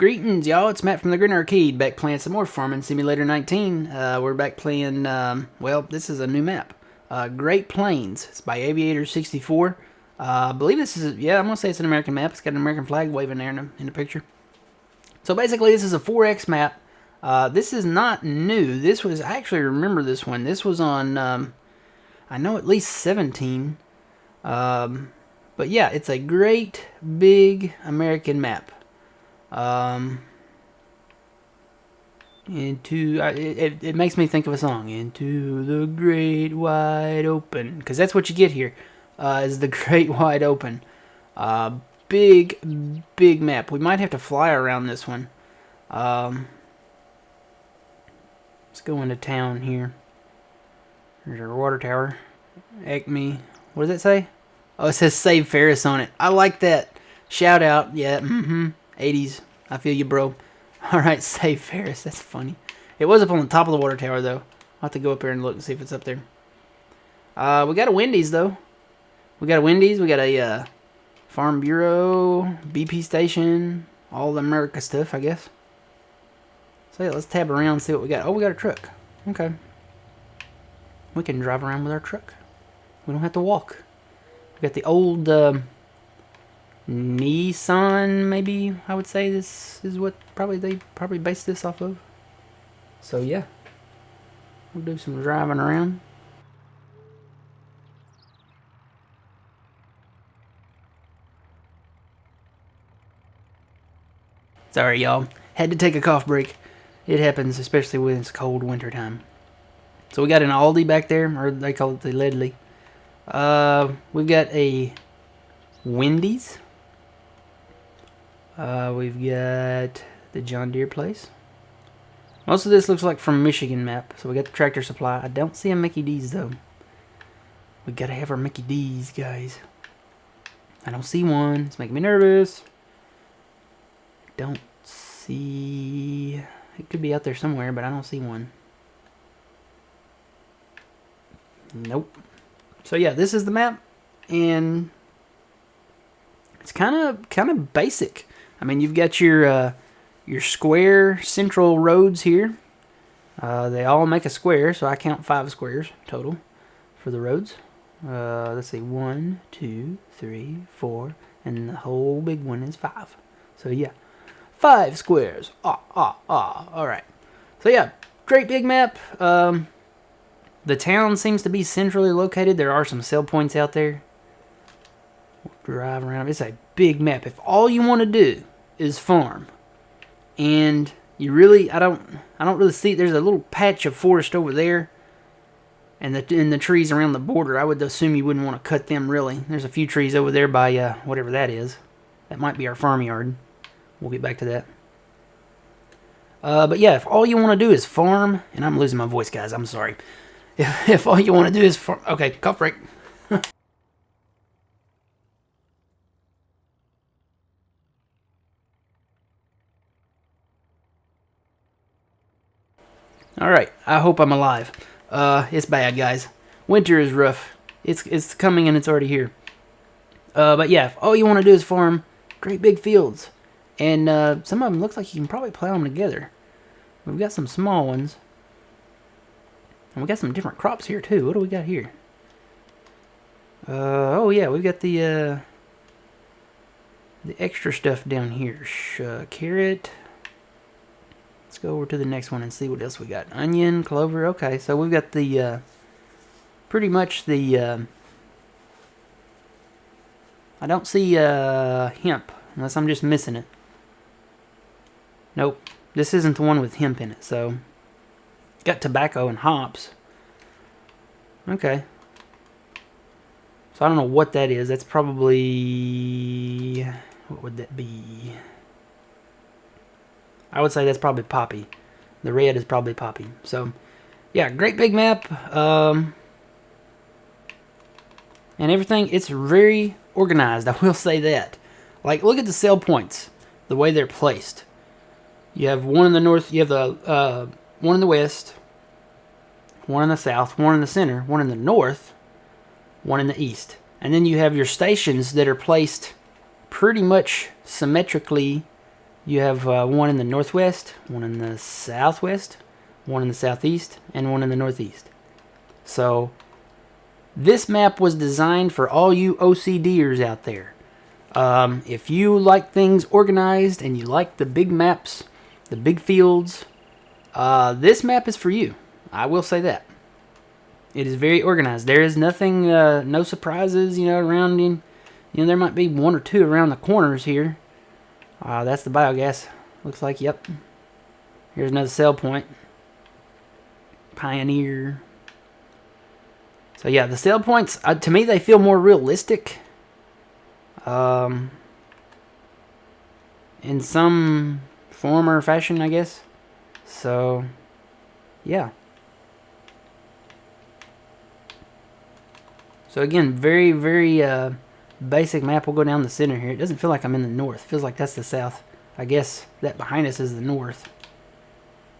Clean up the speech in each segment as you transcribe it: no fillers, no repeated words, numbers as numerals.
Greetings, y'all. It's Matt from the Grin Arcade, back playing some more Farming Simulator 19. We're back playing, well, this is a new map. Great Plains. It's by Aviator64. I believe this is, yeah, I'm going to say it's an American map. It's got an American flag waving there in the picture. So basically, this is a 4X map. This is not new. This was, I actually remember this one. This was on, I know at least 17. But yeah, it's a great, big American map. It makes me think of a song, Into the Great Wide Open, because that's what you get here, is the Great Wide Open. Big map. We might have to fly around this one. Let's go into town here. There's our water tower. Acme. What does it say? Oh, it says Save Ferris on it. I like that. Shout out. Yeah, 80s. I feel you, bro. Alright, Save Ferris. That's funny. It was up on the top of the water tower, though. I'll have to go up there and look and see if it's up there. We got a Wendy's, though. We got a Wendy's. We got a Farm Bureau, BP station, all the America stuff, I guess. So, yeah, let's tab around and see what we got. Oh, we got a truck. Okay. We can drive around with our truck. We don't have to walk. We got the old Nissan, maybe I would say this is what they probably based this off of. So yeah, we'll do some driving around. Sorry, y'all. Had to take a cough break. It happens, especially when it's cold winter time. So we got an Aldi back there, or they call it the Ledley. We've got a Wendy's. We've got the John Deere place. Most of this looks like from Michigan map. So we got the Tractor Supply. I don't see a Mickey D's though. We gotta have our Mickey D's, guys. I don't see one. It's making me nervous. Don't see... It could be out there somewhere, but I don't see one. Nope. So yeah, this is the map, and it's kind of basic. I mean, you've got your square central roads here. They all make a square, so I count 5 squares total for the roads. Let's see, 1, 2, 3, 4, and the whole big one is 5. So yeah, 5 squares. All right. So yeah, great big map. The town seems to be centrally located. There are some sell points out there. We'll drive around. It's a big map. If all you want to do is farm, and you really, I don't really see. There's a little patch of forest over there, and the trees around the border. I would assume you wouldn't want to cut them really. There's a few trees over there by whatever that is. That might be our farmyard. We'll get back to that. But yeah, if all you want to do is farm, and I'm losing my voice, guys. I'm sorry. If all you want to do is farm, okay, cough break. Alright, I hope I'm alive. It's bad, guys. Winter is rough. It's coming and it's already here. But yeah, if all you want to do is farm, great big fields. And some of them looks like you can probably plow them together. We've got some small ones. And we got some different crops here too. What do we got here? Oh yeah, we've got the extra stuff down here. Carrot. Let's go over to the next one and see what else we got. Onion, clover. Okay, so we've got the pretty much the I don't see hemp unless I'm just missing it. Nope, this isn't the one with hemp in it. So got tobacco and hops. Okay. So I don't know what that is. That's probably... What would that be? I would say that's probably poppy. The red is probably poppy. So, yeah, great big map. And everything, it's very organized. I will say that. Like, look at the sell points. The way they're placed. You have one in the north. You have the one in the west. One in the south. One in the center. One in the north. One in the east. And then you have your stations that are placed pretty much symmetrically You have one in the northwest, one in the southwest, one in the southeast, and one in the northeast. So this map was designed for all you OCDers out there. If you like things organized and you like the big maps, the big fields, this map is for you. I will say that. It is very organized. There is nothing, no surprises, around you. There might be one or two around the corners here. That's the biogas. Looks like, yep. Here's another sell point. Pioneer. So yeah, the sell points, to me, they feel more realistic. In some form or fashion, I guess. So, yeah. So again, very, very basic map. We'll go down the center here. It doesn't feel like I'm in the north. It feels like that's the south. I guess that behind us is the north.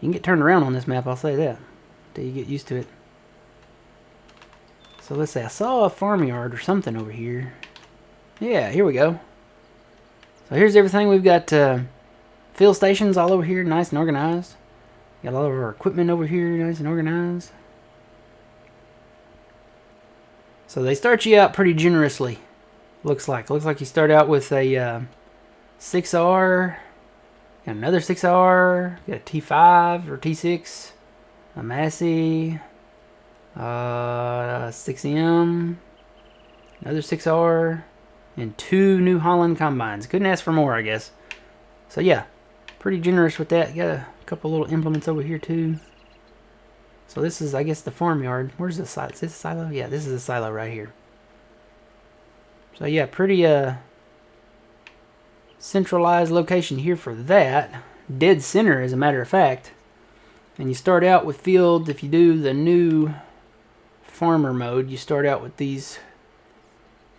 You can get turned around on this map, I'll say that. Until you get used to it. So let's say I saw a farmyard or something over here. Yeah, here we go. So here's everything. We've got field stations all over here, nice and organized. Got all of our equipment over here, nice and organized. So they start you out pretty generously. Looks like you start out with a 6R, got another 6R, got a T5 or T6, a Massey, 6M, another 6R, and 2 New Holland combines. Couldn't ask for more, I guess. So yeah, pretty generous with that. Got a couple little implements over here too. So this is, I guess, the farmyard. Where's the silo? Is this a silo? Yeah, this is a silo right here. So yeah, pretty centralized location here for that. Dead center, as a matter of fact. And you start out with fields. If you do the new farmer mode, you start out with these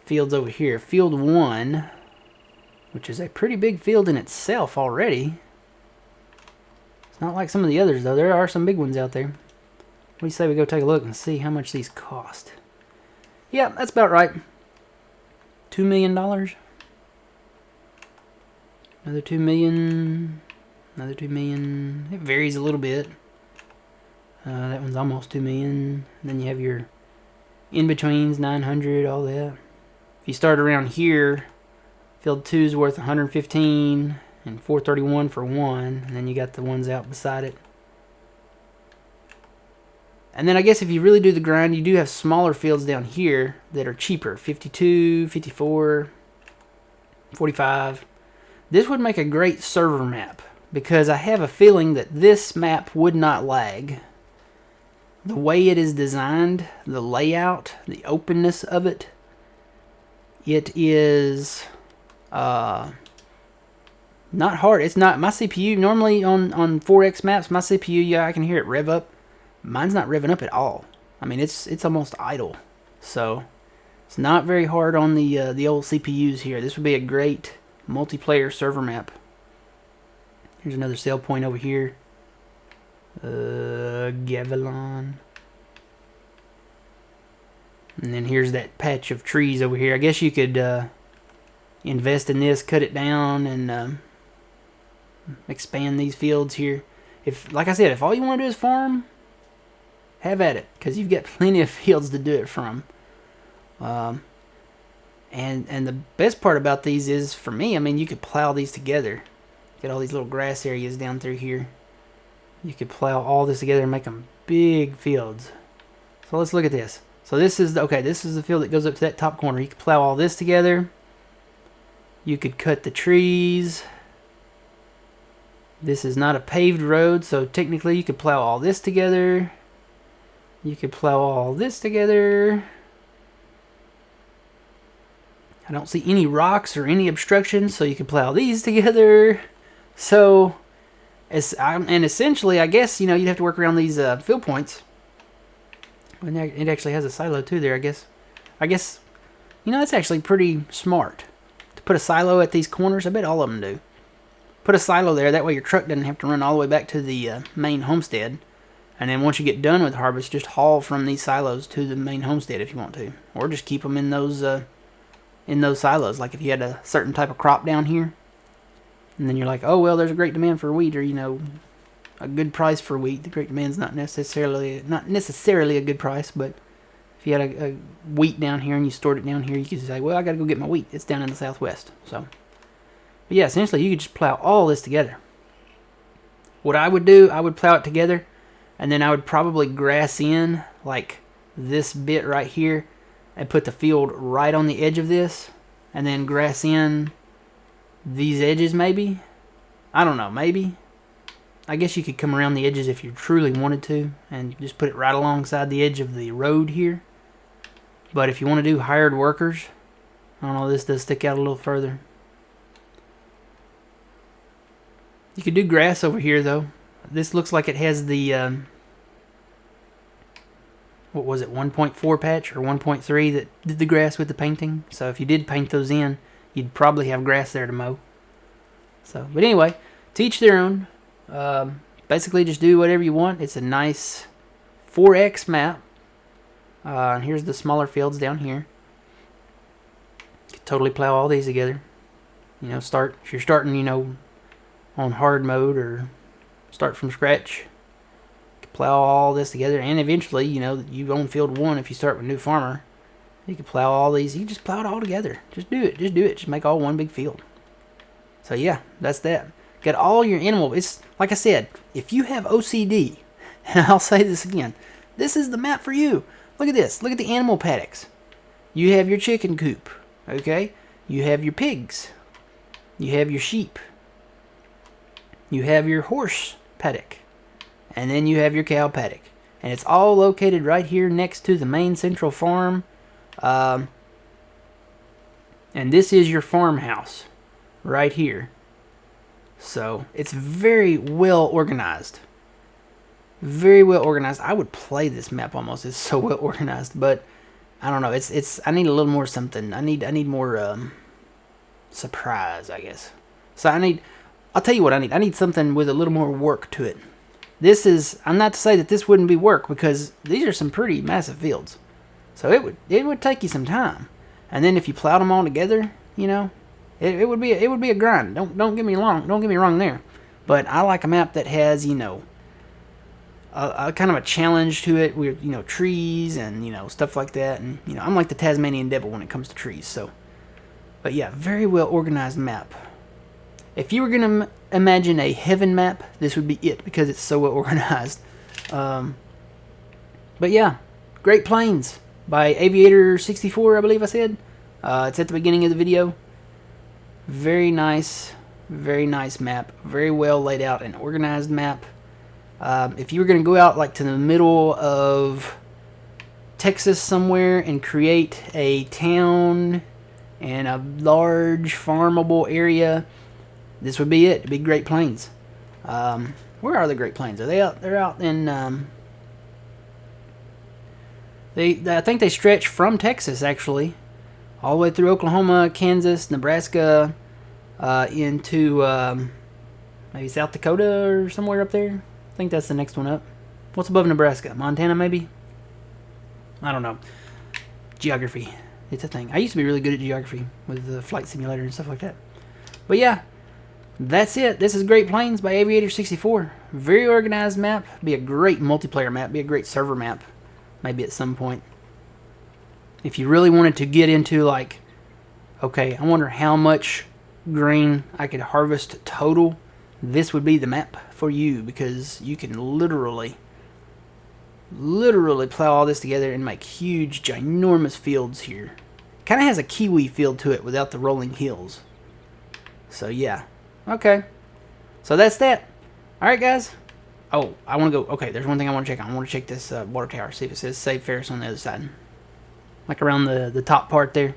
fields over here. Field 1, which is a pretty big field in itself already. It's not like some of the others, though. There are some big ones out there. What do you say we go take a look and see how much these cost? Yeah, that's about right. $2 million. Another 2 million. Another 2 million. It varies a little bit. That one's almost 2 million. And then you have your in-betweens, 900, all that. If you start around here, field 2 is worth 115 and 431 for one. And then you got the ones out beside it. And then I guess if you really do the grind, you do have smaller fields down here that are cheaper. 52, 54, 45. This would make a great server map because I have a feeling that this map would not lag. The way it is designed, the layout, the openness of it, it is not hard. It's not, my CPU, normally on 4X maps, my CPU, yeah, I can hear it rev up. Mine's not revving up at all. I mean, it's almost idle. So it's not very hard on the old CPUs here. This would be a great multiplayer server map. Here's another sale point over here. Gavilon. And then here's that patch of trees over here. I guess you could invest in this, cut it down, and expand these fields here. If, like I said, if all you want to do is farm, have at it, because you've got plenty of fields to do it from. And the best part about these is, for me, I mean, you could plow these together. Get all these little grass areas down through here. You could plow all this together and make them big fields. So let's look at this. So this is this is the field that goes up to that top corner. You could plow all this together. You could cut the trees. This is not a paved road, so technically you could plow all this together. You could plow all this together. I don't see any rocks or any obstructions, so you could plow these together. So, and essentially, I guess, you'd have to work around these field points. And it actually has a silo too there, I guess. That's actually pretty smart. To put a silo at these corners, I bet all of them do. Put a silo there, that way your truck doesn't have to run all the way back to the main homestead. And then once you get done with harvest, just haul from these silos to the main homestead if you want to. Or just keep them in those silos. Like if you had a certain type of crop down here, And then you're like, oh, well, there's a great demand for wheat, or, you know, a good price for wheat. The great demand's not necessarily a good price, but if you had a wheat down here and you stored it down here, you could say, well, I got to go get my wheat. It's down in the southwest. So, but yeah, essentially, you could just plow all this together. What I would do, I would plow it together, and then I would probably grass in, like this bit right here, and put the field right on the edge of this, and then grass in these edges maybe. I don't know, maybe. I guess you could come around the edges if you truly wanted to, and just put it right alongside the edge of the road here. But if you want to do hired workers, I don't know, this does stick out a little further. You could do grass over here though. This looks like it has the, what was it, 1.4 patch or 1.3 that did the grass with the painting. So if you did paint those in, you'd probably have grass there to mow. So, but anyway, to each their own. Basically just do whatever you want. It's a nice 4X map. And here's the smaller fields down here. You could totally plow all these together. You know, if you're starting, you know, on hard mode or start from scratch, you could plow all this together. And eventually, you know, you own field 1 if you start with New Farmer. You can plow all these. You can just plow it all together. Just do it. Just do it. Just make all one big field. So yeah, that's that. Got all your animal. It's like I said, if you have OCD, and I'll say this again, this is the map for you. Look at this. Look at the animal paddocks. You have your chicken coop. Okay? You have your pigs. You have your sheep. You have your horse paddock. And then you have your cow paddock. And it's all located right here next to the main central farm. And this is your farmhouse right here. So it's very well organized. Very well organized. I would play this map almost. It's so well organized, but I don't know. I need a little more something. I need more surprise, I guess. So I'll tell you what I need. I need something with a little more work to it. I'm not to say that this wouldn't be work, because these are some pretty massive fields. So it would take you some time. And then if you plowed them all together, you know, it would be a grind. Don't get me wrong there. But I like a map that has, you know, a kind of a challenge to it with, you know, trees and, you know, stuff like that. And, you know, I'm like the Tasmanian devil when it comes to trees. So, but yeah, very well organized map. If you were gonna imagine a heaven map, this would be it, because it's so well organized. But yeah, Great Plains by Aviator 64, I believe I said. It's at the beginning of the video. Very nice map. Very well laid out and organized map. If you were going to go out like to the middle of Texas somewhere and create a town and a large farmable area, this would be it. It'd be Great Plains. Where are the Great Plains? Are they out? They're out in. I think they stretch from Texas actually, all the way through Oklahoma, Kansas, Nebraska, into maybe South Dakota or somewhere up there. I think that's the next one up. What's above Nebraska? Montana, maybe? I don't know. Geography. It's a thing. I used to be really good at geography with the Flight Simulator and stuff like that. But yeah, that's it. This is Great Plains by Aviator 64. Very organized map. Be a great multiplayer map. Be a great server map. Maybe at some point. If you really wanted to get into like, okay, I wonder how much grain I could harvest total, this would be the map for you, because you can literally plow all this together and make huge, ginormous fields here. Kind of has a kiwi feel to it without the rolling hills. So yeah. Okay. So that's that. Alright guys. Oh, I want to go. Okay, there's one thing I want to check on. I want to check this water tower. See if it says Save Ferris on the other side. Like around the top part there.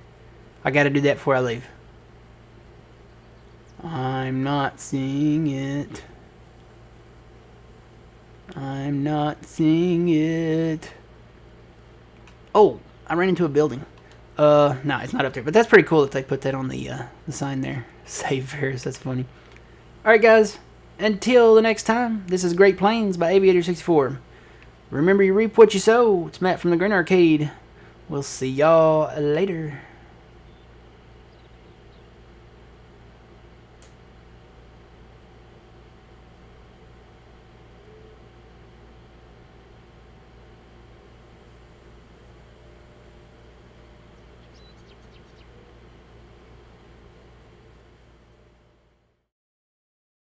I got to do that before I leave. I'm not seeing it. I'm not seeing it. Oh, I ran into a building. No, it's not up there. But that's pretty cool that they put that on the sign there. Save Ferris. That's funny. Alright, guys. Until the next time, this is Great Plains by Aviator 64. Remember, you reap what you sow. It's Matt from the Grin Arcade. We'll see y'all later.